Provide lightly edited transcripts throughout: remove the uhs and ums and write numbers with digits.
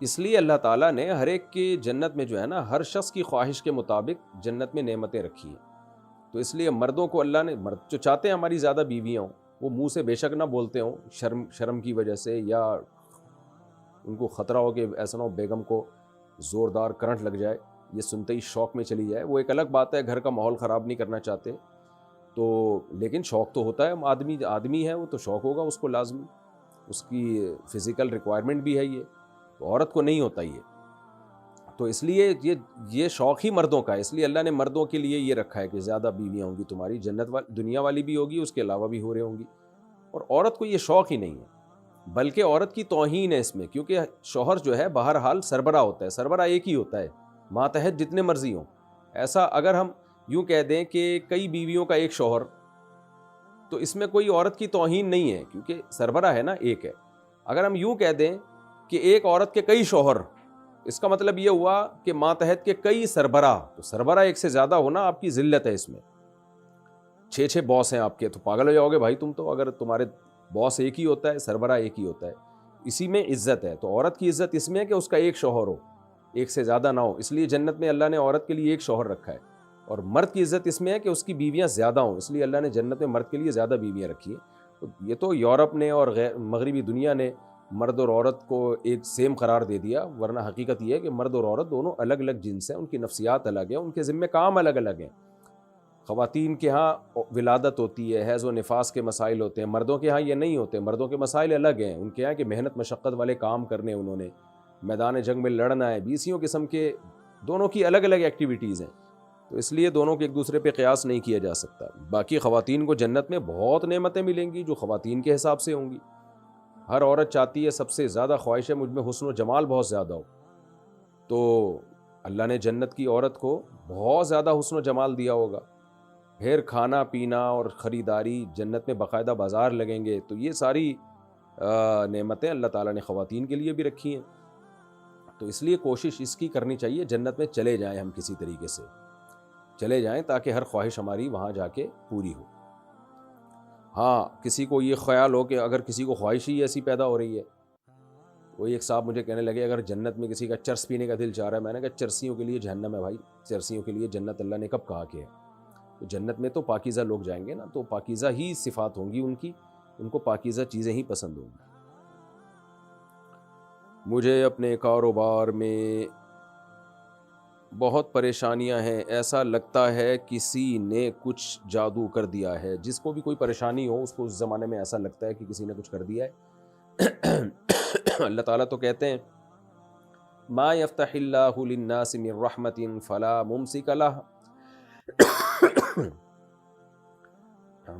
اس لیے اللہ تعالیٰ نے ہر ایک کی جنت میں جو ہے نا ہر شخص کی خواہش کے مطابق جنت میں نعمتیں رکھی ہیں. تو اس لیے مردوں کو اللہ نے، مرد جو چاہتے ہیں ہماری زیادہ بیویاں ہوں، وہ منہ سے بے شک نہ بولتے ہوں شرم کی وجہ سے، یا ان کو خطرہ ہو کہ ایسا نہ ہو بیگم کو زوردار کرنٹ لگ جائے، یہ سنتے ہی شوق میں چلی جائے. وہ ایک الگ بات ہے، گھر کا ماحول خراب نہیں کرنا چاہتے تو، لیکن شوق تو ہوتا ہے. آدمی ہے وہ تو شوق ہوگا اس کو لازمی، اس کی فزیکل ریکوائرمنٹ بھی ہے یہ، تو عورت کو نہیں ہوتا یہ. تو اس لیے یہ شوق ہی مردوں کا ہے. اس لیے اللہ نے مردوں کے لیے یہ رکھا ہے کہ زیادہ بیویاں ہوں گی تمہاری، جنت دنیا والی بھی ہوگی، اس کے علاوہ بھی ہو رہے ہوں گی. اور عورت کو یہ شوق ہی نہیں ہے، بلکہ عورت کی توہین ہے اس میں، کیونکہ شوہر جو ہے بہرحال سربراہ ہوتا ہے. سربراہ ایک ہی ہوتا ہے، ماتحت جتنے مرضی ہوں. ایسا اگر ہم یوں کہہ دیں کہ کئی بیویوں کا ایک شوہر، تو اس میں کوئی عورت کی توہین نہیں ہے، کیونکہ سربراہ ہے نا، ایک ہے. اگر ہم یوں کہہ دیں کہ ایک عورت کے کئی شوہر، اس کا مطلب یہ ہوا کہ ماتحت کے کئی سربراہ. تو سربراہ ایک سے زیادہ ہونا آپ کی ذلت ہے. اس میں 6 باس ہیں آپ کے، تو پاگل ہو جاؤ گے بھائی تم تو، اگر تمہارے باس ایک ہی ہوتا ہے، سربراہ ایک ہی ہوتا ہے. اسی میں عزت ہے. تو عورت کی عزت اس میں ہے کہ اس کا ایک شوہر ہو، ایک سے زیادہ نہ ہو. اس لیے جنت میں اللہ نے عورت کے لیے ایک شوہر رکھا ہے. اور مرد کی عزت اس میں ہے کہ اس کی بیویاں زیادہ ہوں. اس لیے اللہ نے جنت میں مرد کے لیے زیادہ بیویاں رکھی ہیں. تو یہ تو یورپ نے اور مغربی دنیا نے مرد اور عورت کو ایک سیم قرار دے دیا، ورنہ حقیقت یہ ہے کہ مرد اور عورت دونوں الگ الگ جنس ہیں، ان کی نفسیات الگ ہیں، ان کے ذمہ کام الگ الگ ہیں. خواتین کے ہاں ولادت ہوتی ہے، حیض و نفاس کے مسائل ہوتے ہیں، مردوں کے ہاں یہ نہیں ہوتے. مردوں کے مسائل الگ ہیں، ان کے ہاں کہ محنت مشقت والے کام کرنے، انہوں نے میدان جنگ میں لڑنا ہے. 20 قسم کے دونوں کی الگ الگ ایکٹیویٹیز ہیں. تو اس لیے دونوں کے ایک دوسرے پہ قیاس نہیں کیا جا سکتا. باقی خواتین کو جنت میں بہت نعمتیں ملیں گی جو خواتین کے حساب سے ہوں گی. ہر عورت چاہتی ہے، سب سے زیادہ خواہش ہے مجھ میں حسن و جمال بہت زیادہ ہو. تو اللہ نے جنت کی عورت کو بہت زیادہ حسن و جمال دیا ہوگا. پھر کھانا پینا اور خریداری، جنت میں باقاعدہ بازار لگیں گے. تو یہ ساری نعمتیں اللہ تعالیٰ نے خواتین کے لیے بھی رکھی ہیں. تو اس لیے کوشش اس کی کرنی چاہیے جنت میں چلے جائیں، ہم کسی طریقے سے چلے جائیں تاکہ ہر خواہش ہماری وہاں جا کے پوری ہو. ہاں کسی کو یہ خیال ہو کہ اگر کسی کو خواہش ہی ایسی پیدا ہو رہی ہے، وہی ایک صاحب مجھے کہنے لگے اگر جنت میں کسی کا چرس پینے کا دل چاہ رہا ہے، میں نے کہا چرسیوں کے لیے جہنم ہے بھائی، چرسیوں کے لیے جنت اللہ نے کب کہا کہ ہے؟ تو جنت میں تو پاکیزہ لوگ جائیں گے نا، تو پاکیزہ ہی صفات ہوں گی ان کو پاکیزہ چیزیں ہی پسند ہوں گی. مجھے اپنے کاروبار میں بہت پریشانیاں ہیں، ایسا لگتا ہے کسی نے کچھ جادو کر دیا ہے. جس کو بھی کوئی پریشانی ہو اس کو اس زمانے میں ایسا لگتا ہے کہ کسی نے کچھ کر دیا ہے. اللہ تعالیٰ تو کہتے ہیں ما یفتح اللہ للناس من رحمت فلا ممسک لها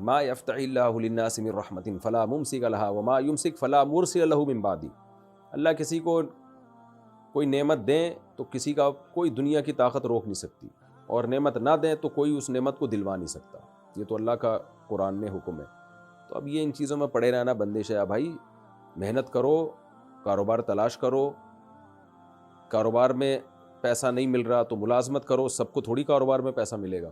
ما یفتح اللہ للناس من رحمت فلا ممسک لها وما یمسک فلا مرسل له من بعدہ. اللہ کسی کو کوئی نعمت دیں تو کسی کا کوئی دنیا کی طاقت روک نہیں سکتی، اور نعمت نہ دیں تو کوئی اس نعمت کو دلوا نہیں سکتا. یہ تو اللہ کا قرآن میں حکم ہے. تو اب یہ ان چیزوں میں پڑے رہنا بندش ہے. بھائی محنت کرو، کاروبار تلاش کرو. کاروبار میں پیسہ نہیں مل رہا تو ملازمت کرو. سب کو تھوڑی کاروبار میں پیسہ ملے گا.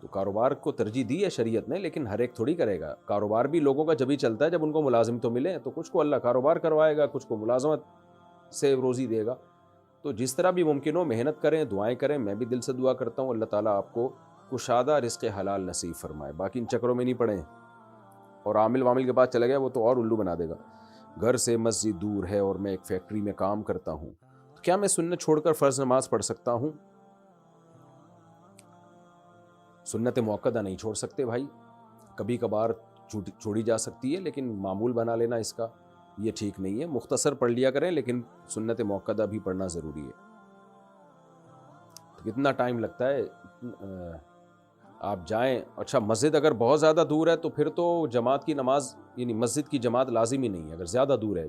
تو کاروبار کو ترجیح دی ہے شریعت نے، لیکن ہر ایک تھوڑی کرے گا. کاروبار بھی لوگوں کا جب ہی چلتا ہے جب ان کو ملازم تو ملے. تو کچھ کو اللہ کاروبار کروائے گا، کچھ کو ملازمت سے روزی دے گا. تو جس طرح بھی ممکن ہو محنت کریں، دعائیں کریں. میں بھی دل سے دعا کرتا ہوں اللہ تعالیٰ آپ کو کشادہ رزق حلال نصیب فرمائے. باقی ان چکروں میں نہیں پڑیں، اور عامل کے پاس چلے گئے وہ تو اور الو بنا دے گا. گھر سے مسجد دور ہے اور میں ایک فیکٹری میں کام کرتا ہوں، تو کیا میں سنت چھوڑ کر فرض نماز پڑھ سکتا ہوں؟ سنت موقدہ نہیں چھوڑ سکتے بھائی. کبھی کبھار چھوڑی جا سکتی ہے، لیکن معمول بنا لینا اس کا یہ ٹھیک نہیں ہے. مختصر پڑھ لیا کریں، لیکن سنت موقدہ بھی پڑھنا ضروری ہے. تو کتنا ٹائم لگتا ہے؟ آپ جائیں. اچھا مسجد اگر بہت زیادہ دور ہے تو پھر تو جماعت کی نماز یعنی مسجد کی جماعت لازمی نہیں ہے. اگر زیادہ دور ہے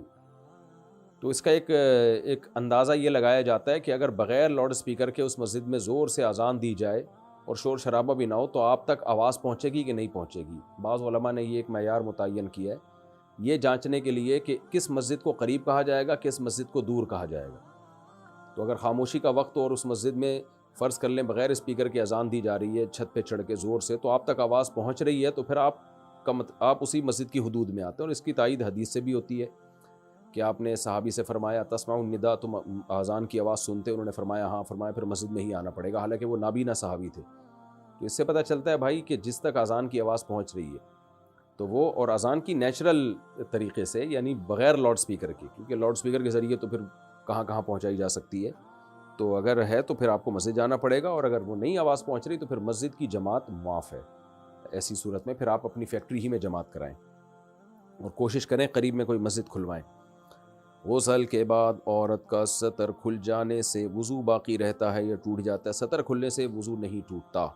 تو اس کا ایک اندازہ یہ لگایا جاتا ہے کہ اگر بغیر لاؤڈ اسپیکر کے اس مسجد میں زور سے اذان دی جائے اور شور شرابہ بھی نہ ہو تو آپ تک آواز پہنچے گی کہ نہیں پہنچے گی. بعض علماء نے یہ ایک معیار متعین کیا ہے یہ جانچنے کے لیے کہ کس مسجد کو قریب کہا جائے گا، کس مسجد کو دور کہا جائے گا. تو اگر خاموشی کا وقت اور اس مسجد میں فرض کر لیں بغیر اسپیکر کے اذان دی جا رہی ہے چھت پہ چڑھ کے زور سے، تو آپ تک آواز پہنچ رہی ہے، تو پھر آپ اسی مسجد کی حدود میں آتے ہیں. اور اس کی تائید حدیث سے بھی ہوتی ہے کہ آپ نے صحابی سے فرمایا تسمع النداء، تم اذان کی آواز سنتے؟ انہوں نے فرمایا ہاں. فرمایا پھر مسجد میں ہی آنا پڑے گا، حالانکہ وہ نابینا صحابی تھے. تو اس سے پتہ چلتا ہے بھائی کہ جس تک اذان کی آواز پہنچ رہی ہے تو وہ، اور اذان کی نیچرل طریقے سے، یعنی بغیر لاؤڈ سپیکر کے، کیونکہ لاؤڈ سپیکر کے ذریعے تو پھر کہاں کہاں پہنچائی جا سکتی ہے. تو اگر ہے تو پھر آپ کو مسجد جانا پڑے گا، اور اگر وہ نہیں آواز پہنچ رہی تو پھر مسجد کی جماعت معاف ہے. ایسی صورت میں پھر آپ اپنی فیکٹری ہی میں جماعت کرائیں اور کوشش کریں قریب میں کوئی مسجد کھلوائیں. غسل کے بعد عورت کا سطر کھل جانے سے وضو باقی رہتا ہے یا ٹوٹ جاتا ہے؟ سطر کھلنے سے وضو نہیں ٹوٹتا.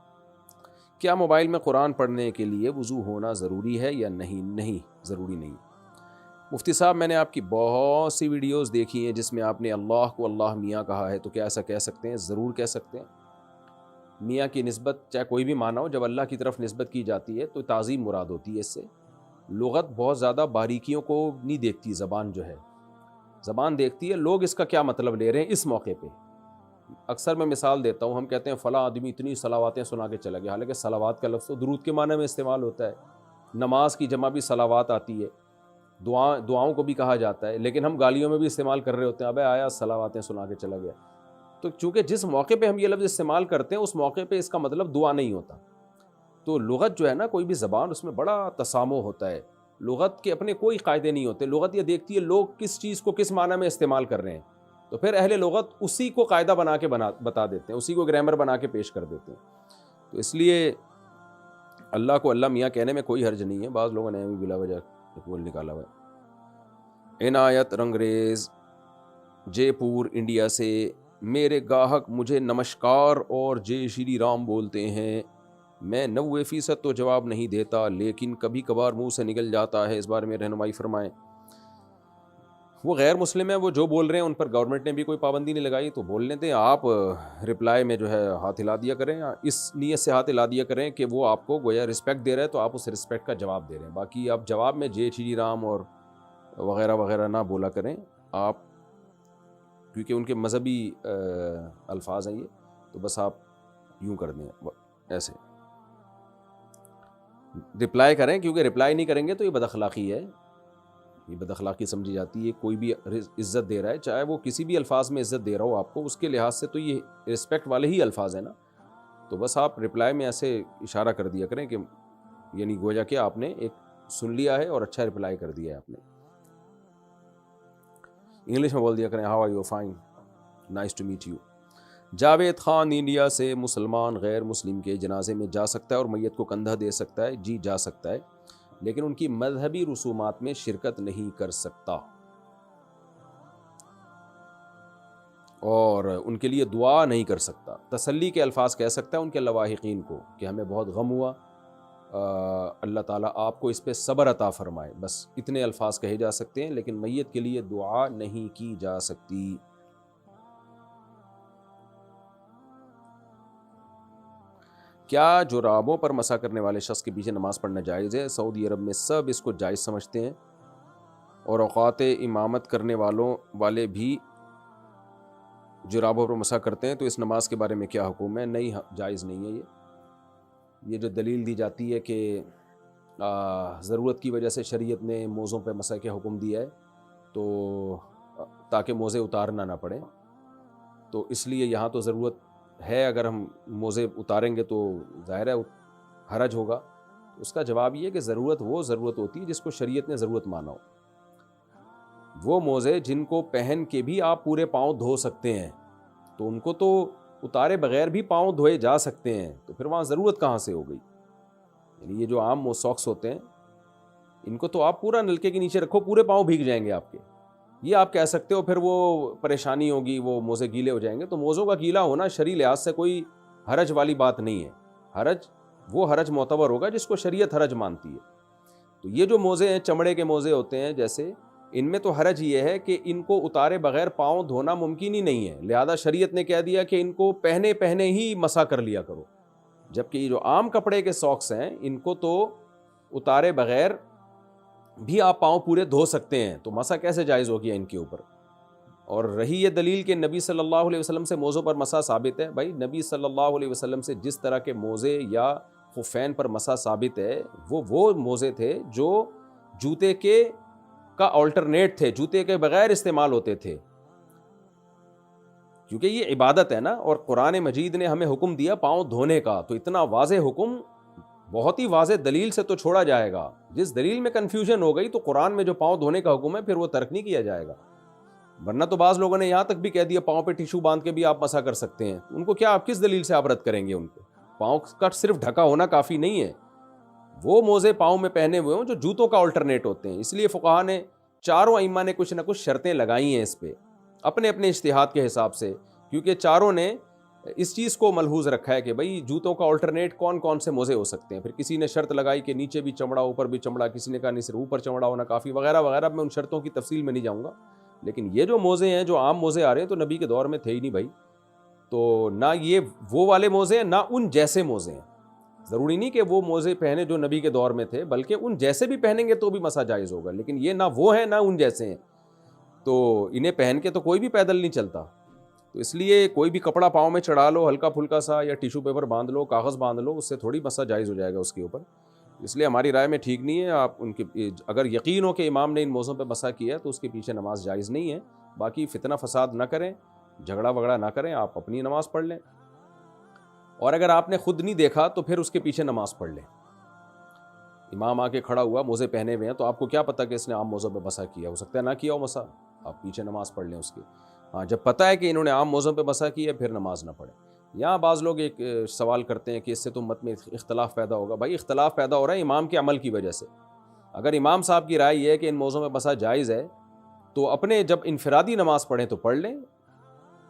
کیا موبائل میں قرآن پڑھنے کے لیے وضو ہونا ضروری ہے یا نہیں؟ نہیں، ضروری نہیں. مفتی صاحب، میں نے آپ کی بہت سی ویڈیوز دیکھی ہیں جس میں آپ نے اللہ کو اللہ میاں کہا ہے، تو کیا ایسا کہہ سکتے ہیں؟ ضرور کہہ سکتے ہیں. میاں کی نسبت چاہے کوئی بھی معنی ہو، جب اللہ کی طرف نسبت کی جاتی ہے تو تعظیم مراد ہوتی ہے. اس سے لغت بہت زیادہ باریکیوں کو نہیں دیکھتی، زبان جو ہے زبان دیکھتی ہے لوگ اس کا کیا مطلب لے رہے ہیں اس موقع پہ. اکثر میں مثال دیتا ہوں، ہم کہتے ہیں فلاں آدمی اتنی صلواتیں سنا کے چلا گیا، حالانکہ صلوات کا لفظ تو درود کے معنی میں استعمال ہوتا ہے. نماز کی جمع بھی صلوات آتی ہے، دعاؤں کو بھی کہا جاتا ہے، لیکن ہم گالیوں میں بھی استعمال کر رہے ہوتے ہیں. ابے آیا صلواتیں سنا کے چلا گیا. تو چونکہ جس موقع پہ ہم یہ لفظ استعمال کرتے ہیں اس موقع پہ اس کا مطلب دعا نہیں ہوتا. تو لغت جو ہے نا، کوئی بھی زبان، اس میں بڑا تسامح ہوتا ہے. لغت کے اپنے کوئی قاعدے نہیں ہوتے. لغت یہ دیکھتی ہے لوگ کس چیز کو کس معنی میں استعمال کر رہے ہیں، تو پھر اہل لغت اسی کو قاعدہ بنا کے بتا دیتے ہیں، اسی کو گرامر بنا کے پیش کر دیتے ہیں. تو اس لیے اللہ کو اللہ میاں کہنے میں کوئی حرج نہیں ہے. بعض لوگوں نے بلا وجہ بول نکالا ہوا ہے. عنایت رنگریز جے پور انڈیا سے، میرے گاہک مجھے نمشکار اور جے شری رام بولتے ہیں. میں 90% تو جواب نہیں دیتا، لیکن کبھی کبھار منہ سے نکل جاتا ہے. اس بارے میں رہنمائی فرمائیں. وہ غیر مسلم ہیں، وہ جو بول رہے ہیں ان پر گورنمنٹ نے بھی کوئی پابندی نہیں لگائی، تو بولنے دیں. آپ رپلائی میں جو ہے ہاتھ ہلا دیا کریں، اس نیت سے ہاتھ ہلا دیا کریں کہ وہ آپ کو گویا رسپیکٹ دے رہے ہیں، تو آپ اس رسپیکٹ کا جواب دے رہے ہیں. باقی آپ جواب میں جے شری رام اور وغیرہ وغیرہ نہ بولا کریں آپ، کیونکہ ان کے مذہبی الفاظ ہیں یہ. تو بس آپ یوں کر دیں، ایسے رپلائی کریں، کیونکہ رپلائی نہیں کریں گے تو یہ بد اخلاقی ہے. یہ بد اخلاقی سمجھی جاتی ہے. کوئی بھی عزت دے رہا ہے، چاہے وہ کسی بھی الفاظ میں عزت دے رہا ہو آپ کو، اس کے لحاظ سے تو یہ رسپیکٹ والے ہی الفاظ ہیں نا. تو بس آپ رپلائی میں ایسے اشارہ کر دیا کریں کہ یعنی گویا کہ آپ نے ایک سن لیا ہے اور اچھا رپلائی کر دیا ہے آپ نے. انگلش میں بول دیا کریں how are you, fine, nice to meet you. Javed Khan India سے، مسلمان غیر مسلم کے جنازے میں جا سکتا ہے اور میت کو کندھا دے سکتا ہے؟ جی جا سکتا ہے، لیکن ان کی مذہبی رسومات میں شرکت نہیں کر سکتا، اور ان کے لیے دعا نہیں کر سکتا. تسلی کے الفاظ کہہ سکتا ہے ان کے لواحقین کو کہ ہمیں بہت غم ہوا، اللہ تعالیٰ آپ کو اس پہ صبر عطا فرمائے. بس اتنے الفاظ کہے جا سکتے ہیں، لیکن میت کے لیے دعا نہیں کی جا سکتی. کیا جرابوں پر مسح کرنے والے شخص کے پیچھے نماز پڑھنا جائز ہے؟ سعودی عرب میں سب اس کو جائز سمجھتے ہیں، اور اوقات امامت کرنے والے بھی جرابوں پر مسح کرتے ہیں. تو اس نماز کے بارے میں کیا حکم ہے؟ نہیں، جائز نہیں ہے. یہ جو دلیل دی جاتی ہے کہ ضرورت کی وجہ سے شریعت نے موزوں پہ مسح کا حکم دیا ہے، تو تاکہ موزے اتارنا نہ پڑے، تو اس لیے یہاں تو ضرورت ہے. اگر ہم موزے اتاریں گے تو ظاہر ہے حرج ہوگا. اس کا جواب یہ ہے کہ ضرورت وہ ضرورت ہوتی ہے جس کو شریعت نے ضرورت مانا ہو. وہ موزے جن کو پہن کے بھی آپ پورے پاؤں دھو سکتے ہیں، تو ان کو تو اتارے بغیر بھی پاؤں دھوئے جا سکتے ہیں، تو پھر وہاں ضرورت کہاں سے ہو گئی؟ یعنی یہ جو عام ساکس ہوتے ہیں، ان کو تو آپ پورا نلکے کے نیچے رکھو، پورے پاؤں بھیگ جائیں گے آپ کے. یہ آپ کہہ سکتے ہو پھر وہ پریشانی ہوگی، وہ موزے گیلے ہو جائیں گے. تو موزوں کا گیلا ہونا شرعی لحاظ سے کوئی حرج والی بات نہیں ہے. وہ حرج معتبر ہوگا جس کو شریعت حرج مانتی ہے. تو یہ جو موزے ہیں، چمڑے کے موزے ہوتے ہیں جیسے، ان میں تو حرج یہ ہے کہ ان کو اتارے بغیر پاؤں دھونا ممکن ہی نہیں ہے. لہذا شریعت نے کہہ دیا کہ ان کو پہنے ہی مسح کر لیا کرو. جبکہ یہ جو عام کپڑے کے ساکس ہیں، ان کو تو اتارے بغیر بھی آپ پاؤں پورے دھو سکتے ہیں، تو مسح کیسے جائز ہو گیا ان کے اوپر؟ اور رہی یہ دلیل کہ نبی صلی اللہ علیہ وسلم سے موزوں پر مسح ثابت ہے، بھائی نبی صلی اللہ علیہ وسلم سے جس طرح کے موزے یا خفین پر مسح ثابت ہے، وہ موزے تھے جو جوتے کے کا آلٹرنیٹ تھے, جوتے کے بغیر استعمال ہوتے تھے, کیونکہ یہ عبادت ہے نا. اور قرآن مجید نے ہمیں حکم دیا پاؤں دھونے کا, تو اتنا واضح حکم بہت ہی واضح دلیل سے تو چھوڑا جائے گا. جس دلیل میں کنفیوژن ہو گئی تو قرآن میں جو پاؤں دھونے کا حکم ہے پھر وہ ترک نہیں کیا جائے گا. ورنہ تو بعض لوگوں نے یہاں تک بھی کہہ دیا پاؤں پہ ٹیشو باندھ کے بھی آپ مسح کر سکتے ہیں. ان کو کیا, آپ کس دلیل سے آپ رد کریں گے؟ ان کو پاؤں کا صرف ڈھکا ہونا کافی نہیں ہے, وہ موزے پاؤں میں پہنے ہوئے ہوں جو جوتوں کا آلٹرنیٹ ہوتے ہیں. اس لیے فقہا نے, چاروں ائمہ نے کچھ نہ کچھ شرطیں لگائی ہیں اس پہ اپنے اپنے اجتہاد کے حساب سے, کیونکہ چاروں نے اس چیز کو ملحوظ رکھا ہے کہ بھئی جوتوں کا آلٹرنیٹ کون کون سے موزے ہو سکتے ہیں. پھر کسی نے شرط لگائی کہ نیچے بھی چمڑا اوپر بھی چمڑا, کسی نے کہا نہیں صرف اوپر چمڑا ہونا کافی, وغیرہ وغیرہ. میں ان شرطوں کی تفصیل میں نہیں جاؤں گا, لیکن یہ جو موزے ہیں جو عام موزے آ رہے ہیں تو نبی کے دور میں تھے ہی نہیں بھائی. تو نہ یہ وہ والے موزے ہیں نہ ان جیسے موزے ہیں. ضروری نہیں کہ وہ موزے پہنے جو نبی کے دور میں تھے, بلکہ ان جیسے بھی پہنیں گے تو بھی مسح جائز ہوگا, لیکن یہ نہ وہ ہیں نہ ان جیسے ہیں, تو انہیں پہن کے تو کوئی بھی پیدل نہیں چلتا. تو اس لیے کوئی بھی کپڑا پاؤں میں چڑھا لو ہلکا پھلکا سا, یا ٹیشو پیپر باندھ لو, کاغذ باندھ لو, اس سے تھوڑی مسح جائز ہو جائے گا اس کے اوپر. اس لیے ہماری رائے میں ٹھیک نہیں ہے. آپ ان کے اگر یقین ہو کہ امام نے ان موزوں پہ مسح کیا ہے تو اس کے پیچھے نماز جائز نہیں ہے. باقی فتنہ فساد نہ کریں, جھگڑا وگڑا نہ کریں, آپ اپنی نماز پڑھ لیں. اور اگر آپ نے خود نہیں دیکھا تو پھر اس کے پیچھے نماز پڑھ لیں. امام آ کے کھڑا ہوا موزے پہنے ہوئے ہیں, تو آپ کو کیا پتہ کہ اس نے عام موزوں پہ مسح کیا, ہو سکتا ہے نہ کیا ہو مسح, آپ پیچھے نماز پڑھ لیں اس کی. ہاں, جب پتہ ہے کہ انہوں نے عام موزوں پہ مسح کی ہے پھر نماز نہ پڑھیں. یہاں بعض لوگ ایک سوال کرتے ہیں کہ اس سے تو امت میں اختلاف پیدا ہوگا. بھائی اختلاف پیدا ہو رہا ہے امام کے عمل کی وجہ سے. اگر امام صاحب کی رائے یہ ہے کہ ان موزوں میں مسح جائز ہے تو اپنے جب انفرادی نماز پڑھیں تو پڑھ لیں.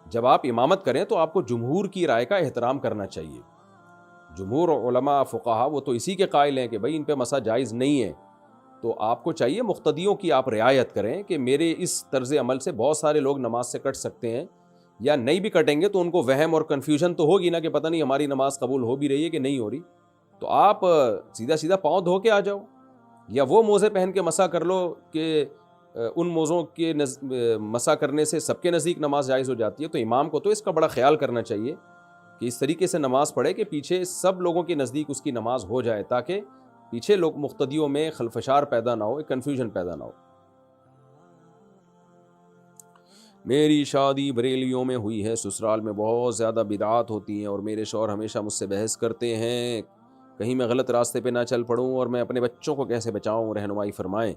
جب آپ امامت کریں تو آپ کو جمہور کی رائے کا احترام کرنا چاہیے. جمہور علماء فقہا وہ تو اسی کے قائل ہیں کہ بھائی ان پہ مسح جائز نہیں ہے, تو آپ کو چاہیے مقتدیوں کی آپ رعایت کریں کہ میرے اس طرز عمل سے بہت سارے لوگ نماز سے کٹ سکتے ہیں, یا نہیں بھی کٹیں گے تو ان کو وہم اور کنفیوژن تو ہوگی نا کہ پتہ نہیں ہماری نماز قبول ہو بھی رہی ہے کہ نہیں ہو رہی. تو آپ سیدھا سیدھا پاؤں دھو کے آ جاؤ, یا وہ موزے پہن کے مسح کر لو کہ ان موزوں کے مسح کرنے سے سب کے نزدیک نماز جائز ہو جاتی ہے. تو امام کو تو اس کا بڑا خیال کرنا چاہیے کہ اس طریقے سے نماز پڑھے کہ پیچھے سب لوگوں کے نزدیک اس کی نماز ہو جائے, تاکہ پیچھے لوگ مقتدیوں میں خلفشار پیدا نہ ہو, کنفیوژن پیدا نہ ہو. میری شادی بریلیوں میں ہوئی ہے, سسرال میں بہت زیادہ بدعات ہوتی ہیں اور میرے شوہر ہمیشہ مجھ سے بحث کرتے ہیں, کہیں میں غلط راستے پہ نہ چل پڑوں اور میں اپنے بچوں کو کیسے بچاؤں, رہنمائی فرمائیں.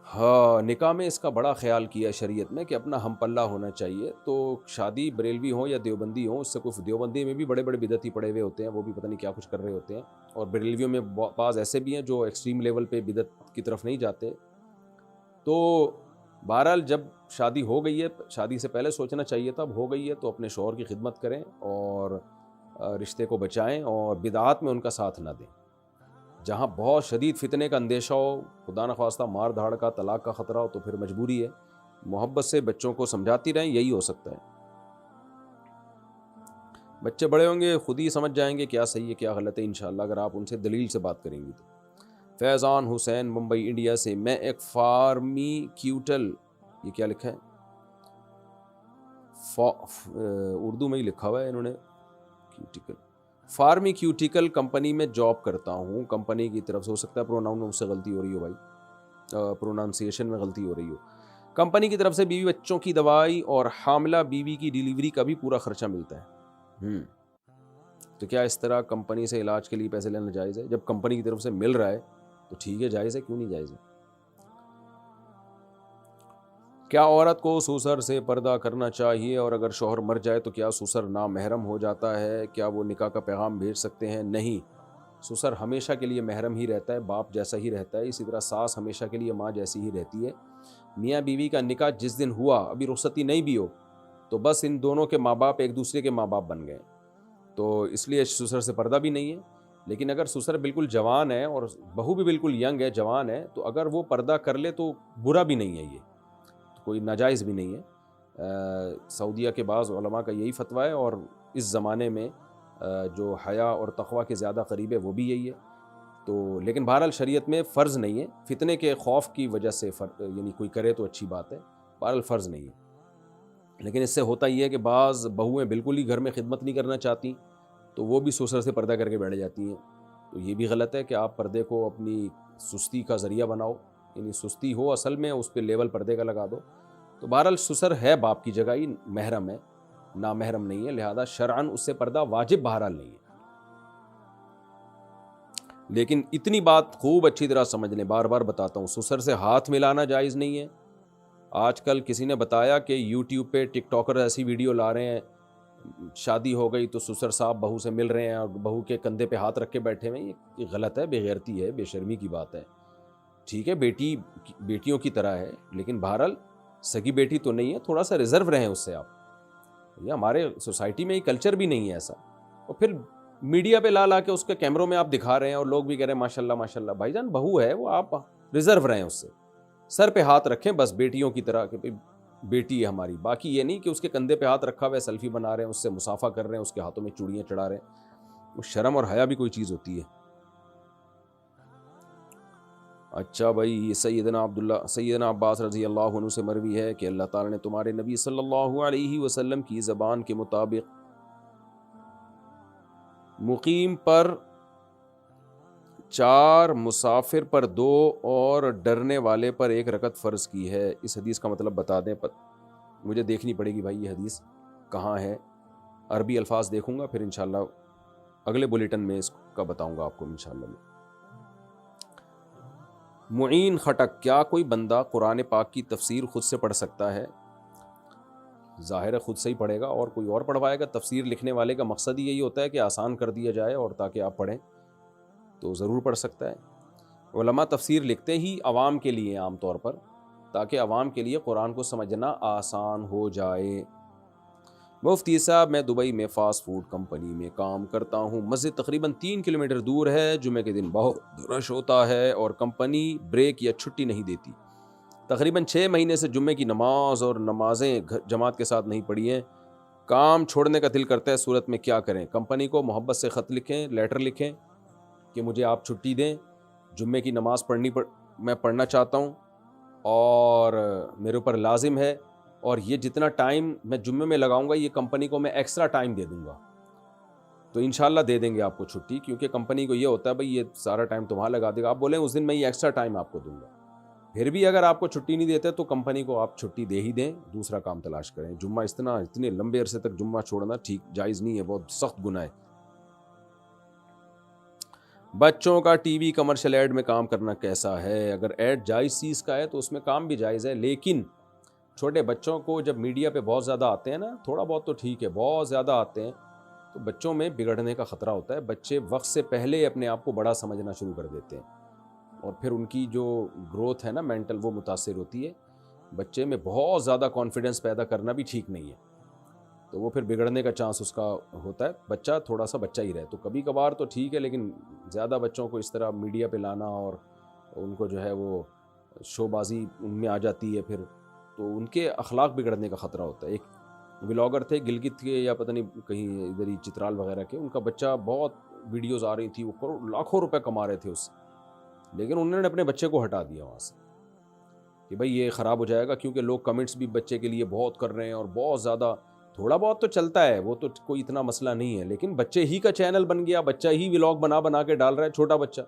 ہاں, نکاح میں اس کا بڑا خیال کیا شریعت میں کہ اپنا ہم پلہ ہونا چاہیے. تو شادی بریلوی ہو یا دیوبندی ہو, اس سے کچھ دیوبندی میں بھی بڑے بڑے بدعتی پڑے ہوئے ہوتے ہیں, وہ بھی پتہ نہیں کیا کچھ کر رہے ہوتے ہیں, اور بریلویوں میں بعض ایسے بھی ہیں جو ایکسٹریم لیول پہ بدعت کی طرف نہیں جاتے. تو بہرحال جب شادی ہو گئی ہے, شادی سے پہلے سوچنا چاہیے تھا, اب ہو گئی ہے تو اپنے شوہر کی خدمت کریں اور رشتے کو بچائیں اور بدعات میں ان کا ساتھ نہ دیں. جہاں بہت شدید فتنے کا اندیشہ ہو, خدا نخواستہ مار دھاڑ کا, طلاق کا خطرہ ہو, تو پھر مجبوری ہے محبت سے بچوں کو سمجھاتی رہیں, یہی ہو سکتا ہے. بچے بڑے ہوں گے خود ہی سمجھ جائیں گے کیا صحیح ہے کیا غلط ہے انشاءاللہ, اگر آپ ان سے دلیل سے بات کریں گی تو. فیضان حسین ممبئی انڈیا سے, میں ایک فارمیکیوٹل, یہ کیا لکھا ہے, اردو میں ہی لکھا ہوا ہے انہوں نے, فارمیکیوٹیکل کمپنی میں جاب کرتا ہوں. کمپنی کی طرف سے, ہو سکتا ہے پروناؤن میں مجھ سے غلطی ہو رہی ہو بھائی, پرونانسیشن میں غلطی ہو رہی ہو. کمپنی کی طرف سے بیوی بچوں کی دوائی اور حاملہ بیوی کی ڈیلیوری کا بھی پورا خرچہ ملتا ہے. تو کیا اس طرح کمپنی سے علاج کے لیے پیسے لینا جائز ہے؟ جب کمپنی کی طرف سے مل رہا ہے تو ٹھیک ہے, جائز ہے, کیوں نہیں جائز ہے. کیا عورت کو سسر سے پردہ کرنا چاہیے, اور اگر شوہر مر جائے تو کیا سسر نامحرم ہو جاتا ہے؟ کیا وہ نکاح کا پیغام بھیج سکتے ہیں؟ نہیں, سسر ہمیشہ کے لیے محرم ہی رہتا ہے, باپ جیسا ہی رہتا ہے. اسی طرح ساس ہمیشہ کے لیے ماں جیسی ہی رہتی ہے. میاں بیوی کا نکاح جس دن ہوا, ابھی رخصتی نہیں بھی ہو, تو بس ان دونوں کے ماں باپ ایک دوسرے کے ماں باپ بن گئے, تو اس لیے سسر سے پردہ بھی نہیں ہے. لیکن اگر سسر بالکل جوان ہے اور بہو بھی بالکل ینگ ہے, جوان ہے, تو اگر وہ پردہ کر لے تو برا بھی نہیں ہے, یہ کوئی ناجائز بھی نہیں ہے. سعودیہ کے بعض علماء کا یہی فتویٰ ہے, اور اس زمانے میں جو حیا اور تقویٰ کے زیادہ قریب ہے وہ بھی یہی ہے. تو لیکن بہرحال شریعت میں فرض نہیں ہے, فتنے کے خوف کی وجہ سے یعنی کوئی کرے تو اچھی بات ہے, بہرحال فرض نہیں ہے. لیکن اس سے ہوتا یہ ہے کہ بعض بہویں بالکل ہی گھر میں خدمت نہیں کرنا چاہتی, تو وہ بھی سسر سے پردہ کر کے بیٹھ جاتی ہیں. تو یہ بھی غلط ہے کہ آپ پردے کو اپنی سستی کا ذریعہ بناؤ. یعنی سستی ہو اصل میں اس پہ لیول پردے کا لگا دو. تو بہرحال سسر ہے باپ کی جگہ ہی محرم ہے, نامحرم نہیں ہے, لہذا شرعاً اس سے پردہ واجب بہرحال نہیں ہے. لیکن اتنی بات خوب اچھی طرح سمجھ لیں, بار بار بتاتا ہوں, سسر سے ہاتھ ملانا جائز نہیں ہے. آج کل کسی نے بتایا کہ یوٹیوب پہ ٹک ٹاکر ایسی ویڈیو لا رہے ہیں, شادی ہو گئی تو سسر صاحب بہو سے مل رہے ہیں اور بہو کے کندھے پہ ہاتھ رکھ کے بیٹھے ہوئے ہیں. یہ غلط ہے, بے غیرتی ہے, بے شرمی کی بات ہے. ٹھیک ہے بیٹی بیٹیوں کی طرح ہے, لیکن بہرحال سگی بیٹی تو نہیں ہے, تھوڑا سا ریزرو رہیں اس سے آپ. یہ ہمارے سوسائٹی میں یہ کلچر بھی نہیں ہے ایسا. اور پھر میڈیا پہ لا کے اس کے کیمروں میں آپ دکھا رہے ہیں اور لوگ بھی کہہ رہے ہیں ماشاء اللہ ماشاء اللہ. بھائی جان بہو ہے وہ, آپ ریزرو رہیں اس سے, سر پہ ہاتھ رکھیں بس بیٹیوں کی طرح کہ بیٹی ہے ہماری. باقی یہ نہیں کہ اس کے کندھے پہ ہاتھ رکھا ہوا ہے, سیلفی بنا رہے ہیں, اس سے مصافحہ کر رہے ہیں, اس کے ہاتھوں میں چوڑیاں چڑھا رہے ہیں. وہ شرم اور حیا بھی کوئی چیز ہوتی ہے. اچھا بھائی, سیدنا عباس رضی اللہ عنہ سے مروی ہے کہ اللہ تعالیٰ نے تمہارے نبی صلی اللہ علیہ وسلم کی زبان کے مطابق مقیم پر 4, مسافر پر 2 اور ڈرنے والے پر 1 رکعت فرض کی ہے. اس حدیث کا مطلب بتا دیں, مجھے دیکھنی پڑے گی بھائی یہ حدیث کہاں ہے. عربی الفاظ دیکھوں گا, پھر انشاءاللہ اگلے بلیٹن میں اس کا بتاؤں گا آپ کو انشاءاللہ. معین خٹک, کیا کوئی بندہ قرآن پاک کی تفسیر خود سے پڑھ سکتا ہے؟ ظاہر ہے خود سے ہی پڑھے گا, اور کوئی اور پڑھوائے گا. تفسیر لکھنے والے کا مقصد ہی یہی ہوتا ہے کہ آسان کر دیا جائے اور تاکہ آپ پڑھیں, تو ضرور پڑھ سکتا ہے. علماء تفسیر لکھتے ہی عوام کے لیے عام طور پر, تاکہ عوام کے لیے قرآن کو سمجھنا آسان ہو جائے. مفتی صاحب, میں دبئی میں فاسٹ فوڈ کمپنی میں کام کرتا ہوں. مسجد تقریباً 3 کلومیٹر دور ہے. جمعے کے دن بہت رش ہوتا ہے اور کمپنی بریک یا چھٹی نہیں دیتی. تقریباً 6 مہینے سے جمعے کی نماز اور نمازیں جماعت کے ساتھ نہیں پڑھی ہیں. کام چھوڑنے کا دل کرتا ہے, صورت میں کیا کریں؟ کمپنی کو محبت سے خط لکھیں, لیٹر لکھیں کہ مجھے آپ چھٹی دیں, جمعے کی نماز میں پڑھنا چاہتا ہوں اور میرے اوپر لازم ہے, اور یہ جتنا ٹائم میں جمعے میں لگاؤں گا یہ کمپنی کو میں ایکسٹرا ٹائم دے دوں گا. تو انشاءاللہ دے دیں گے آپ کو چھٹی, کیونکہ کمپنی کو یہ ہوتا ہے بھئی یہ سارا ٹائم تمہاں لگا دے گا. آپ بولیں اس دن میں یہ ایکسٹرا ٹائم آپ کو دوں گا. پھر بھی اگر آپ کو چھٹی نہیں دیتے تو کمپنی کو آپ چھٹی دے ہی دیں, دوسرا کام تلاش کریں. جمعہ اتنے لمبے عرصے تک جمعہ چھوڑنا ٹھیک جائز نہیں ہے, بہت سخت گناہ ہے. بچوں کا ٹی وی کمرشل ایڈ میں کام کرنا کیسا ہے؟ اگر ایڈ جائز چیز کا ہے تو اس میں کام بھی جائز ہے, لیکن چھوٹے بچوں کو جب میڈیا پہ بہت زیادہ آتے ہیں نا, تھوڑا بہت تو ٹھیک ہے, بہت زیادہ آتے ہیں تو بچوں میں بگڑنے کا خطرہ ہوتا ہے. بچے وقت سے پہلے اپنے آپ کو بڑا سمجھنا شروع کر دیتے ہیں, اور پھر ان کی جو گروتھ ہے نا مینٹل, وہ متاثر ہوتی ہے. بچے میں بہت زیادہ کانفیڈنس پیدا کرنا بھی ٹھیک نہیں ہے, تو وہ پھر بگڑنے کا چانس اس کا ہوتا ہے. بچہ تھوڑا سا بچہ ہی رہے تو کبھی کبھار تو ٹھیک ہے, لیکن زیادہ بچوں کو اس طرح میڈیا پہ لانا اور ان کو جو ہے وہ شو بازی ان میں آ جاتی ہے, پھر تو ان کے اخلاق بگڑنے کا خطرہ ہوتا ہے. ایک ولاگر تھے گلگت کے یا پتہ نہیں کہیں ادھر ہی چترال وغیرہ کے, ان کا بچہ بہت ویڈیوز آ رہی تھی, وہ لاکھوں روپے کما رہے تھے اس سے, لیکن انہوں نے اپنے بچے کو ہٹا دیا وہاں سے کہ بھائی یہ خراب ہو جائے گا, کیونکہ لوگ کمنٹس بھی بچے کے لیے بہت کر رہے ہیں اور بہت زیادہ. تھوڑا بہت تو چلتا ہے, وہ تو کوئی اتنا مسئلہ نہیں ہے, لیکن بچے ہی کا چینل بن گیا, بچہ ہی ولاگ بنا کے ڈال رہا ہے, چھوٹا بچہ,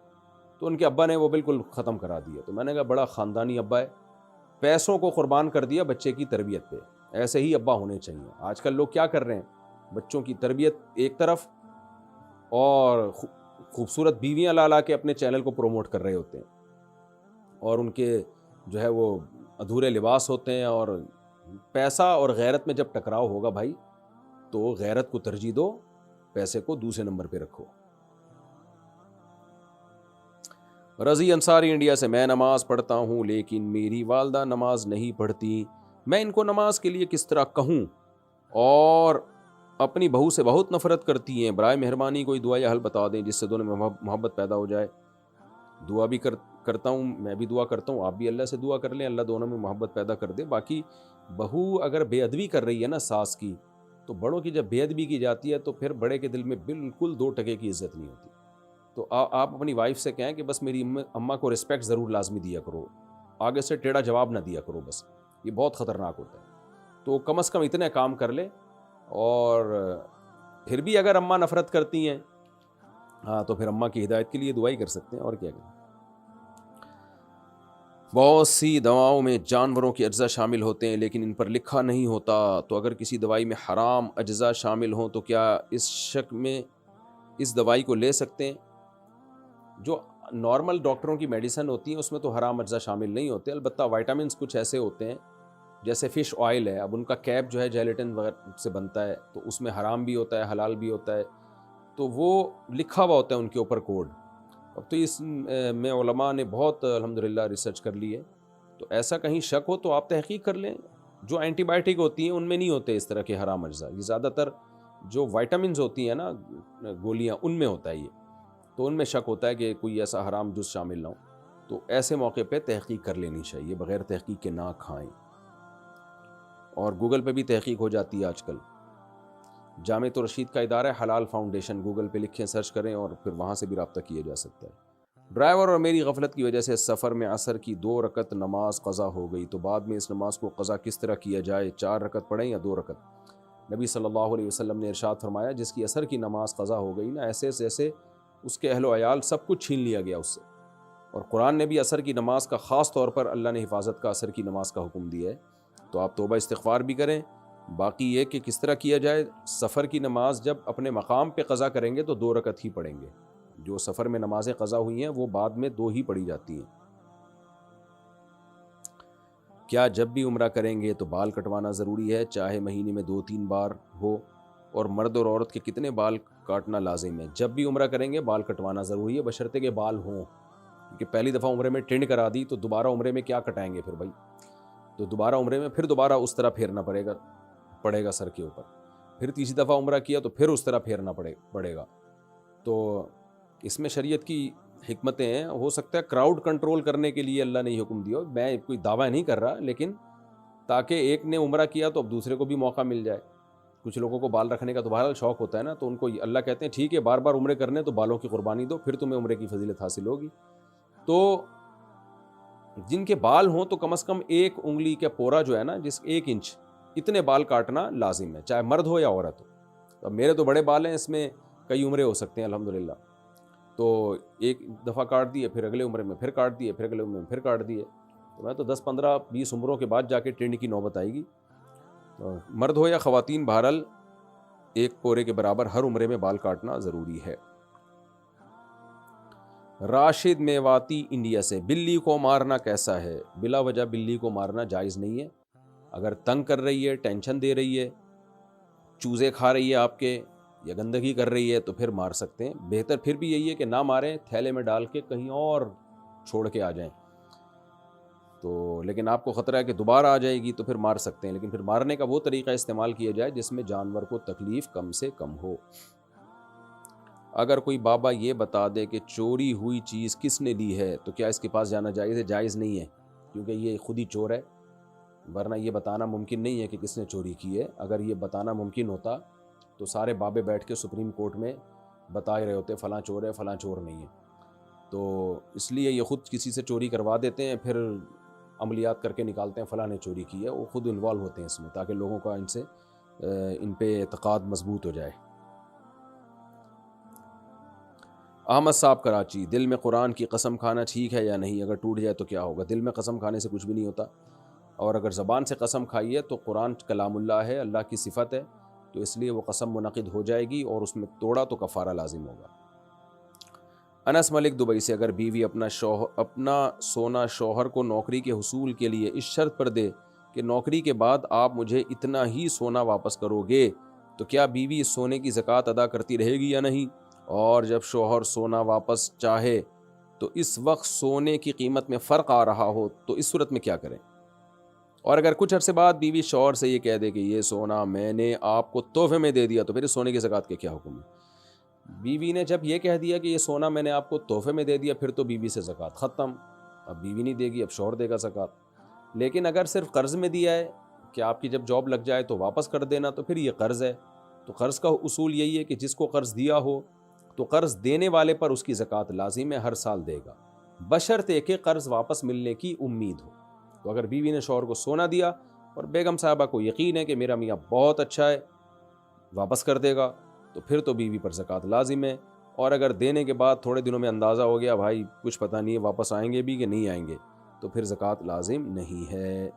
تو ان کے ابا نے وہ بالکل ختم کرا دیا. تو میں نے کہا بڑا خاندانی ابا ہے, پیسوں کو قربان کر دیا بچے کی تربیت پہ. ایسے ہی ابا ہونے چاہیے. آج کل لوگ کیا کر رہے ہیں, بچوں کی تربیت ایک طرف اور خوبصورت بیویاں لا کے اپنے چینل کو پروموٹ کر رہے ہوتے ہیں, اور ان کے جو ہے وہ ادھورے لباس ہوتے ہیں. اور پیسہ اور غیرت میں جب ٹکراؤ ہوگا بھائی, تو غیرت کو ترجیح دو, پیسے کو دوسرے نمبر پہ رکھو. رضی انصاری انڈیا سے, میں نماز پڑھتا ہوں لیکن میری والدہ نماز نہیں پڑھتی, میں ان کو نماز کے لیے کس طرح کہوں؟ اور اپنی بہو سے بہت نفرت کرتی ہیں, برائے مہربانی کوئی دعا یا حل بتا دیں جس سے دونوں میں محبت پیدا ہو جائے. دعا بھی کرتا ہوں, میں بھی دعا کرتا ہوں, آپ بھی اللہ سے دعا کر لیں, اللہ دونوں میں محبت پیدا کر دے. باقی بہو اگر بے ادبی کر رہی ہے نا ساس کی, تو بڑوں کی جب بے ادبی کی جاتی ہے تو پھر بڑے کے دل میں بالکل 2 ٹکے کی عزت نہیں ہوتی. تو آپ اپنی وائف سے کہیں کہ بس میری اماں کو رسپیکٹ ضرور لازمی دیا کرو, آگے سے ٹیڑھا جواب نہ دیا کرو, بس یہ بہت خطرناک ہوتا ہے. تو کم از کم اتنے کام کر لے. اور پھر بھی اگر اماں نفرت کرتی ہیں, ہاں تو پھر اماں کی ہدایت کے لیے دعا ہی کر سکتے ہیں, اور کیا کریں. بہت سی دواؤں میں جانوروں کے اجزاء شامل ہوتے ہیں لیکن ان پر لکھا نہیں ہوتا، تو اگر کسی دوائی میں حرام اجزاء شامل ہوں تو کیا اس شک میں اس دوائی کو لے سکتے ہیں؟ جو نارمل ڈاکٹروں کی میڈیسن ہوتی ہیں اس میں تو حرام اجزاء شامل نہیں ہوتے، البتہ وائٹامنس کچھ ایسے ہوتے ہیں جیسے فش آئل ہے، اب ان کا کیپ جو ہے جیلیٹن وغیرہ سے بنتا ہے، تو اس میں حرام بھی ہوتا ہے حلال بھی ہوتا ہے، تو وہ لکھا ہوا ہوتا ہے ان کے اوپر کوڈ۔ اب تو اس میں علماء نے بہت الحمدللہ ریسرچ کر لی ہے، تو ایسا کہیں شک ہو تو آپ تحقیق کر لیں۔ جو اینٹی بائیوٹک ہوتی ہیں ان میں نہیں ہوتے اس طرح کے حرام اجزاء، یہ زیادہ تر جو وائٹامنز ہوتی ہیں نا گولیاں، ان میں ہوتا ہے یہ، تو ان میں شک ہوتا ہے کہ کوئی ایسا حرام جز شامل نہ ہو، تو ایسے موقع پہ تحقیق کر لینی چاہیے، بغیر تحقیق کے نہ کھائیں۔ اور گوگل پہ بھی تحقیق ہو جاتی ہے آج کل، جامع رشید کا ادارہ ہے حلال فاؤنڈیشن، گوگل پہ لکھیں سرچ کریں اور پھر وہاں سے بھی رابطہ کیا جا سکتا ہے۔ ڈرائیور اور میری غفلت کی وجہ سے سفر میں عصر کی 2 رکعت نماز قضا ہو گئی، تو بعد میں اس نماز کو قضا کس طرح کیا جائے؟ 4 رکعت پڑھیں یا 2 رکعت؟ نبی صلی اللہ علیہ وسلم نے ارشاد فرمایا جس کی عصر کی نماز قضا ہو گئی نا، ایسے جیسے اس کے اہل و عیال سب کچھ چھین لیا گیا اس سے۔ اور قرآن نے بھی عصر کی نماز کا خاص طور پر اللہ نے حفاظت کا عصر کی نماز کا حکم دیا ہے، تو آپ توبہ استغفار بھی کریں۔ باقی یہ کہ کس طرح کیا جائے، سفر کی نماز جب اپنے مقام پہ قضا کریں گے تو 2 رکعت ہی پڑھیں گے، جو سفر میں نمازیں قضا ہوئی ہیں وہ بعد میں 2 ہی پڑھی جاتی ہیں۔ کیا جب بھی عمرہ کریں گے تو بال کٹوانا ضروری ہے، چاہے مہینے میں 2-3 بار ہو؟ اور مرد اور عورت کے کتنے بال کاٹنا لازم ہے؟ جب بھی عمرہ کریں گے بال کٹوانا ضروری ہے، بشرطے کہ بال ہوں، کیونکہ پہلی دفعہ عمرے میں ٹرینڈ کرا دی تو دوبارہ عمرے میں کیا کٹائیں گے پھر بھائی، تو دوبارہ عمرے میں پھر دوبارہ اس طرح پھیرنا پڑے گا سر کے اوپر، پھر تیسری دفعہ عمرہ کیا تو پھر اس طرح پھیرنا پڑے گا۔ تو اس میں شریعت کی حکمتیں ہیں، ہو سکتا ہے کراؤڈ کنٹرول کرنے کے لیے اللہ نے یہ حکم دیا، میں کوئی دعویٰ نہیں کر رہا، لیکن تاکہ ایک نے عمرہ کیا تو اب دوسرے کو بھی موقع مل جائے۔ کچھ لوگوں کو بال رکھنے کا تو بہرحال شوق ہوتا ہے نا، تو ان کو اللہ کہتے ہیں ٹھیک ہے بار بار عمرے کرنے تو بالوں کی قربانی دو، پھر تمہیں عمرے کی فضیلت حاصل ہوگی۔ تو جن کے بال ہوں تو کم از کم 1 انگلی کا پورا جو ہے نا، جس 1 انچ اتنے بال کاٹنا لازم ہے، چاہے مرد ہو یا عورت ہو۔ اب میرے تو بڑے بال ہیں، اس میں کئی عمرے ہو سکتے ہیں الحمدللہ، تو ایک دفعہ کاٹ دیے، پھر اگلے عمرے میں پھر کاٹ دیے، پھر اگلے عمرے میں پھر کاٹ دیے، تو میں تو 10-15-20 عمروں کے بعد جا کے ٹرینڈ کی نوبت آئے گی۔ مرد ہو یا خواتین، بہرحال 1 پورے کے برابر ہر عمرے میں بال کاٹنا ضروری ہے۔ راشد میواتی انڈیا سے، بلی کو مارنا کیسا ہے؟ بلا وجہ بلی کو مارنا جائز نہیں ہے، اگر تنگ کر رہی ہے، ٹینشن دے رہی ہے، چوزے کھا رہی ہے آپ کے، یا گندگی کر رہی ہے تو پھر مار سکتے ہیں، بہتر پھر بھی یہی ہے کہ نہ ماریں، تھیلے میں ڈال کے کہیں اور چھوڑ کے آ جائیں، تو لیکن آپ کو خطرہ ہے کہ دوبارہ آ جائے گی تو پھر مار سکتے ہیں، لیکن پھر مارنے کا وہ طریقہ استعمال کیا جائے جس میں جانور کو تکلیف کم سے کم ہو۔ اگر کوئی بابا یہ بتا دے کہ چوری ہوئی چیز کس نے لی ہے تو کیا اس کے پاس جانا جائز ہے؟ جائز نہیں ہے، کیونکہ یہ خود ہی چور ہے، ورنہ یہ بتانا ممکن نہیں ہے کہ کس نے چوری کی ہے۔ اگر یہ بتانا ممکن ہوتا تو سارے بابے بیٹھ کے سپریم کورٹ میں بتا رہے ہوتے فلاں چور ہے فلاں چور نہیں ہے، تو اس لیے یہ خود کسی سے چوری کروا دیتے ہیں، پھر عملیات کر کے نکالتے ہیں فلاں نے چوری کی ہے، وہ خود انوالو ہوتے ہیں اس میں، تاکہ لوگوں کا ان پہ اعتقاد مضبوط ہو جائے۔ احمد صاحب کراچی، دل میں قرآن کی قسم کھانا ٹھیک ہے یا نہیں؟ اگر ٹوٹ جائے تو کیا ہوگا؟ دل میں قسم کھانے سے کچھ بھی نہیں ہوتا، اور اگر زبان سے قسم کھائی ہے تو قرآن کلام اللہ ہے، اللہ کی صفت ہے، تو اس لیے وہ قسم منعقد ہو جائے گی، اور اس میں توڑا تو کفارہ لازم ہوگا۔ انس ملک دبئی سے، اگر بیوی اپنا سونا شوہر کو نوکری کے حصول کے لیے اس شرط پر دے کہ نوکری کے بعد آپ مجھے اتنا ہی سونا واپس کرو گے، تو کیا بیوی اس سونے کی زکوٰۃ ادا کرتی رہے گی یا نہیں؟ اور جب شوہر سونا واپس چاہے تو اس وقت سونے کی قیمت میں فرق آ رہا ہو تو اس صورت میں کیا کریں؟ اور اگر کچھ عرصے بعد بیوی شوہر سے یہ کہہ دے کہ یہ سونا میں نے آپ کو تحفے میں دے دیا، تو پھر اس سونے کی زکوٰۃ کے کیا حکم ہے؟ بیوی نے جب یہ کہہ دیا کہ یہ سونا میں نے آپ کو تحفے میں دے دیا، پھر تو بیوی سے زکوٰۃ ختم، اب بیوی نہیں دے گی، اب شوہر دے گا زکوٰۃ۔ لیکن اگر صرف قرض میں دیا ہے کہ آپ کی جب جاب لگ جائے تو واپس کر دینا، تو پھر یہ قرض ہے، تو قرض کا اصول یہی ہے کہ جس کو قرض دیا ہو تو قرض دینے والے پر اس کی زکوٰۃ لازم ہے، ہر سال دے گا، بشرطے کہ قرض واپس ملنے کی امید ہو۔ تو اگر بیوی نے شوہر کو سونا دیا اور بیگم صاحبہ کو یقین ہے کہ میرا میاں بہت اچھا ہے، واپس کر دے گا، تو پھر تو بیوی پر زکوٰۃ لازم ہے۔ اور اگر دینے کے بعد تھوڑے دنوں میں اندازہ ہو گیا بھائی کچھ پتہ نہیں ہے واپس آئیں گے بھی کہ نہیں آئیں گے، تو پھر زکوٰۃ لازم نہیں ہے.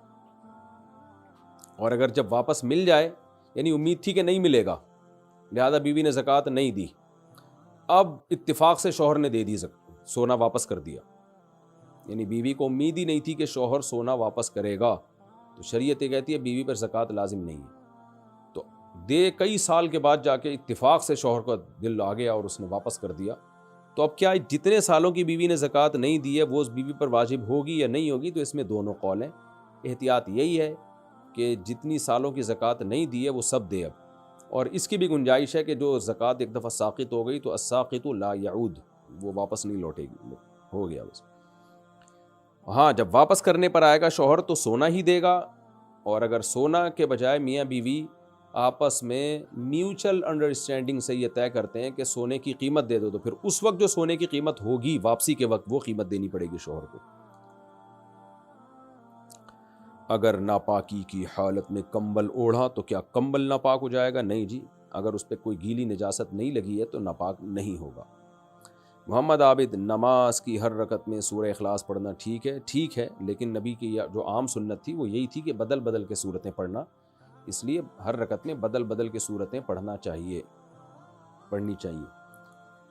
اور اگر جب واپس مل جائے، یعنی امید تھی کہ نہیں ملے گا لہذا بیوی نے زکوٰۃ نہیں دی، اب اتفاق سے شوہر نے دے دی، سونا واپس کر دیا، یعنی بیوی کو امید ہی نہیں تھی کہ شوہر سونا واپس کرے گا، تو شریعت یہ کہتی ہے بیوی پر زکوٰۃ لازم نہیں ہے. تو کئی سال کے بعد جا کے اتفاق سے شوہر کا دل آ گیا اور اس نے واپس کر دیا، تو اب کیا جتنے سالوں کی بیوی نے زکوٰۃ نہیں دی ہے وہ اس بیوی پر واجب ہوگی یا نہیں ہوگی؟ تو اس میں دونوں قول ہیں. احتیاط یہی ہے کہ جتنی سالوں کی زکوٰۃ نہیں دی ہے وہ سب دے اب، اور اس کی بھی گنجائش ہے کہ جو زکوٰۃ ایک دفعہ ساقط ہو گئی تو الساقط لا یعود، وہ واپس نہیں لوٹے گی، ہو گیا بس. ہاں جب واپس کرنے پر آئے گا شوہر تو سونا ہی دے گا، اور اگر سونا کے بجائے میاں بیوی آپس میں میوچل انڈرسٹینڈنگ سے یہ طے کرتے ہیں کہ سونے کی قیمت دے دو، تو پھر اس وقت جو سونے کی قیمت ہوگی واپسی کے وقت وہ قیمت دینی پڑے گی شوہر کو. اگر ناپاکی کی حالت میں کمبل اوڑھا تو کیا کمبل ناپاک ہو جائے گا؟ نہیں جی، اگر اس پہ کوئی گیلی نجاست نہیں لگی ہے تو ناپاک نہیں ہوگا. محمد عابد، نماز کی ہر رکعت میں سورہ اخلاص پڑھنا ٹھیک ہے، لیکن نبی کی جو عام سنت تھی وہ یہی تھی کہ بدل بدل کے سورتیں پڑھنا، اس لیے ہر رکعت میں بدل بدل کے سورتیں پڑھنی چاہیے.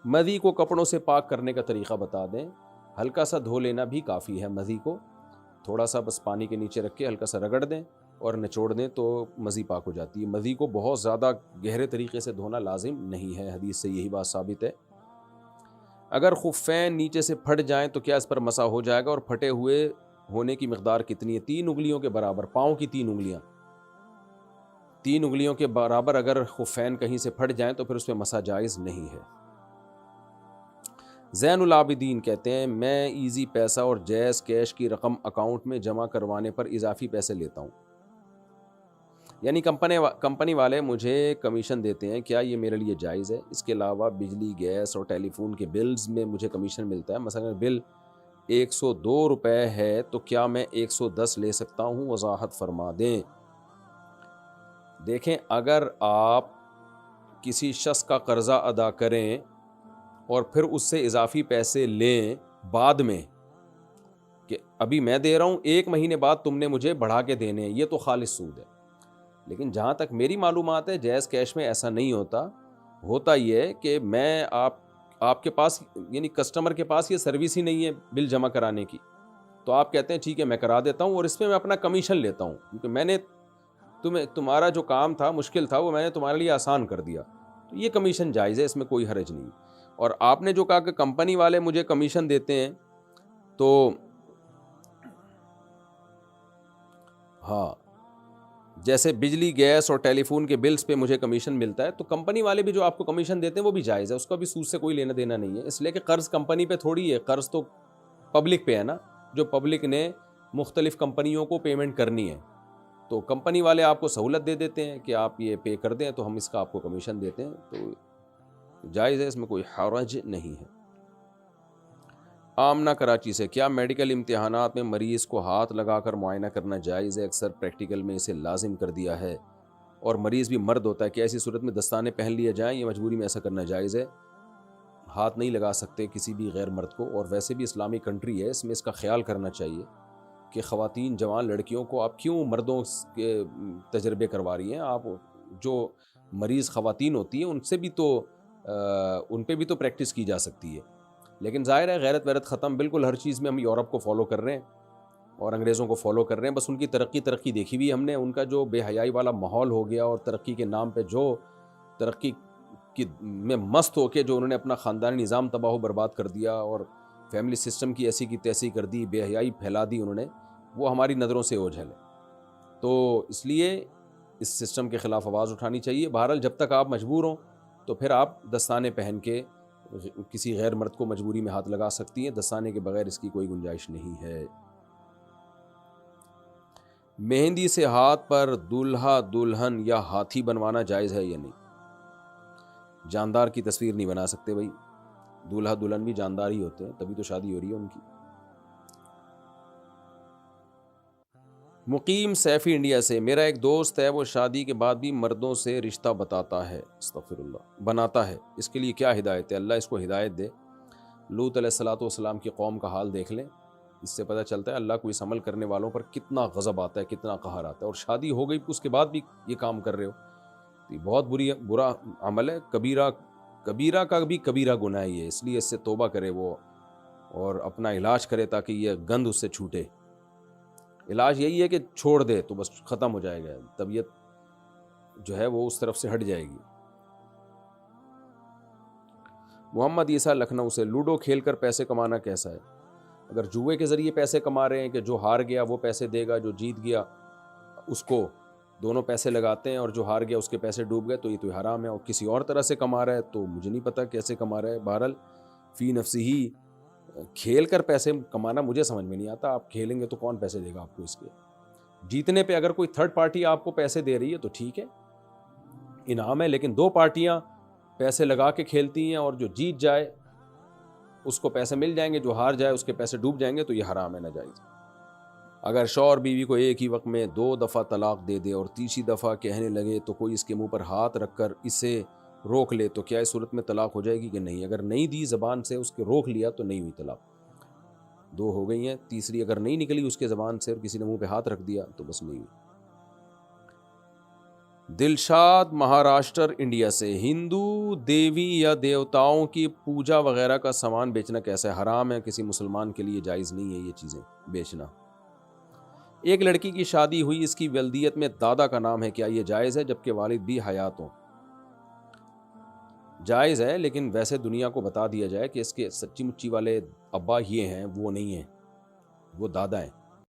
مدی کو کپڑوں سے پاک کرنے کا طریقہ بتا دیں. ہلکا سا دھو لینا بھی کافی ہے. مدی کو تھوڑا سا بس پانی کے نیچے رکھ کے ہلکا سا رگڑ دیں اور نچوڑ دیں تو مزی پاک ہو جاتی ہے. مزی کو بہت زیادہ گہرے طریقے سے دھونا لازم نہیں ہے، حدیث سے یہی بات ثابت ہے. اگر خفین نیچے سے پھٹ جائیں تو کیا اس پر مسح ہو جائے گا؟ اور پھٹے ہوئے ہونے کی مقدار کتنی ہے؟ 3 انگلیوں کے برابر. پاؤں کی 3 انگلیاں، 3 انگلیوں کے برابر اگر خفین کہیں سے پھٹ جائیں تو پھر اس پہ مسح جائز نہیں ہے. زین العابدین کہتے ہیں میں ایزی پیسہ اور جیز کیش کی رقم اکاؤنٹ میں جمع کروانے پر اضافی پیسے لیتا ہوں، یعنی کمپنی والے مجھے کمیشن دیتے ہیں، کیا یہ میرے لیے جائز ہے؟ اس کے علاوہ بجلی، گیس اور ٹیلی فون کے بلز میں مجھے کمیشن ملتا ہے. مثلا بل 102 روپے ہے تو کیا میں 110 لے سکتا ہوں؟ وضاحت فرما دیں. دیکھیں، اگر آپ کسی شخص کا قرضہ ادا کریں اور پھر اس سے اضافی پیسے لیں بعد میں کہ ابھی میں دے رہا ہوں 1 مہینے بعد تم نے مجھے بڑھا کے دینے ہیں، یہ تو خالص سود ہے. لیکن جہاں تک میری معلومات ہے جائز کیش میں ایسا نہیں ہوتا یہ ہے کہ میں آپ کے پاس، یعنی کسٹمر کے پاس یہ سروس ہی نہیں ہے بل جمع کرانے کی، تو آپ کہتے ہیں ٹھیک ہے میں کرا دیتا ہوں اور اس میں اپنا کمیشن لیتا ہوں کیونکہ میں نے تمہارا جو کام تھا مشکل تھا وہ میں نے تمہارے لیے آسان کر دیا، تو یہ کمیشن جائز ہے، اس میں کوئی حرج نہیں. اور آپ نے جو کہا کہ کمپنی والے مجھے کمیشن دیتے ہیں، تو ہاں جیسے بجلی، گیس اور ٹیلی فون کے بلز پہ مجھے کمیشن ملتا ہے تو کمپنی والے بھی جو آپ کو کمیشن دیتے ہیں وہ بھی جائز ہے، اس کا بھی سود سے کوئی لینا دینا نہیں ہے. اس لیے کہ قرض کمپنی پہ تھوڑی ہے، قرض تو پبلک پہ ہے نا، جو پبلک نے مختلف کمپنیوں کو پیمنٹ کرنی ہے، تو کمپنی والے آپ کو سہولت دے دیتے ہیں کہ آپ یہ پے کر دیں تو ہم اس کا آپ کو کمیشن دیتے ہیں، تو جائز ہے، اس میں کوئی حرج نہیں ہے. آمنہ کراچی سے، کیا میڈیکل امتحانات میں مریض کو ہاتھ لگا کر معائنہ کرنا جائز ہے؟ اکثر پریکٹیکل میں اسے لازم کر دیا ہے اور مریض بھی مرد ہوتا ہے، کیا ایسی صورت میں دستانے پہن لیے جائیں یا مجبوری میں ایسا کرنا جائز ہے؟ ہاتھ نہیں لگا سکتے کسی بھی غیر مرد کو، اور ویسے بھی اسلامی کنٹری ہے، اس میں اس کا خیال کرنا چاہیے کہ خواتین جوان لڑکیوں کو آپ کیوں مردوں کے تجربے کروا رہی ہیں؟ آپ جو مریض خواتین ہوتی ہیں ان سے بھی تو ان پہ بھی تو پریکٹس کی جا سکتی ہے. لیکن ظاہر ہے غیرت ویرت ختم، بالکل ہر چیز میں ہم یورپ کو فالو کر رہے ہیں اور انگریزوں کو فالو کر رہے ہیں، بس ان کی ترقی دیکھی بھی ہم نے، ان کا جو بے حیائی والا ماحول ہو گیا اور ترقی کے نام پہ جو ترقی کی میں مست ہو کے جو انہوں نے اپنا خاندانی نظام تباہ و برباد کر دیا اور فیملی سسٹم کی ایسی کی تیسی کر دی، بے حیائی پھیلا دی انہوں نے، وہ ہماری نظروں سے اوجھل ہے. تو اس لیے اس سسٹم کے خلاف آواز اٹھانی چاہیے. بہرحال جب تک آپ مجبور ہوں تو پھر آپ دستانے پہن کے کسی غیر مرد کو مجبوری میں ہاتھ لگا سکتی ہیں، دستانے کے بغیر اس کی کوئی گنجائش نہیں ہے. مہندی سے ہاتھ پر دولہا دلہن یا ہاتھی بنوانا جائز ہے یا نہیں؟ جاندار کی تصویر نہیں بنا سکتے بھائی، دولہا دلہن بھی جاندار ہی ہوتے ہیں، تبھی تو شادی ہو رہی ہے ان کی. مقیم سیفی انڈیا سے، میرا ایک دوست ہے وہ شادی کے بعد بھی مردوں سے رشتہ بناتا ہے، اس کے لیے کیا ہدایت ہے؟ اللہ اس کو ہدایت دے. لوط علیہ الصلوۃ والسلام کی قوم کا حال دیکھ لیں، اس سے پتہ چلتا ہے اللہ کو اس عمل کرنے والوں پر کتنا غضب آتا ہے, کتنا قہر آتا ہے. اور شادی ہو گئی اس کے بعد بھی یہ کام کر رہے ہو تو یہ بہت برا عمل ہے. کبیرہ کا بھی کبیرہ گناہ ہے یہ, اس لیے اس سے توبہ کرے وہ اور اپنا علاج کرے تاکہ یہ گند اس سے چھوٹے. علاج یہی ہے کہ چھوڑ دے تو بس ختم ہو جائے گا, طبیعت جو ہے وہ اس طرف سے ہٹ جائے گی. محمد عیسیٰ لکھنؤ سے, لوڈو کھیل کر پیسے کمانا کیسا ہے؟ اگر جوئے کے ذریعے پیسے کما رہے ہیں کہ جو ہار گیا وہ پیسے دے گا, جو جیت گیا اس کو دونوں پیسے لگاتے ہیں, اور جو ہار گیا اس کے پیسے ڈوب گئے, تو یہ تو حرام ہے. اور کسی اور طرح سے کما رہا ہے تو مجھے نہیں پتا کیسے کما رہا ہے. بہرحال فی نفسی ہی کھیل کر پیسے کمانا مجھے سمجھ میں نہیں آتا. آپ کھیلیں گے تو کون پیسے دے گا آپ کو اس کے جیتنے پہ؟ اگر کوئی تھرڈ پارٹی آپ کو پیسے دے رہی ہے تو ٹھیک ہے, انعام ہے. لیکن دو پارٹیاں پیسے لگا کے کھیلتی ہیں اور جو جیت جائے اس کو پیسے مل جائیں گے, جو ہار جائے اس کے پیسے ڈوب جائیں گے, تو یہ حرام ہے, ناجائز. اگر شوہر بیوی کو ایک ہی وقت میں 2 دفعہ طلاق دے دے اور تیسری دفعہ کہنے لگے تو کوئی اس کے منہ پر ہاتھ رکھ کر اسے روک لے, تو کیا اس صورت میں طلاق ہو جائے گی کہ نہیں؟ اگر نہیں دی زبان سے, اس کے روک لیا تو نہیں ہوئی طلاق. 2 ہو گئی ہیں, تیسری اگر نہیں نکلی اس کے زبان سے اور کسی نے منہ پہ ہاتھ رکھ دیا تو بس نہیں ہوئی. دلشاد مہاراشٹر انڈیا سے, ہندو دیوی یا دیوتاؤں کی پوجا وغیرہ کا سامان بیچنا کیسا ہے؟ حرام ہے, کسی مسلمان کے لیے جائز نہیں ہے یہ چیزیں بیچنا. ایک لڑکی کی شادی ہوئی, اس کی ولدیت میں دادا کا نام ہے, کیا یہ جائز ہے جبکہ والد بھی حیات ہوں؟ جائز ہے, لیکن ویسے دنیا کو بتا دیا جائے کہ اس کے سچی مچی والے ابا یہ ہیں, وہ نہیں ہیں, وہ دادا ہیں.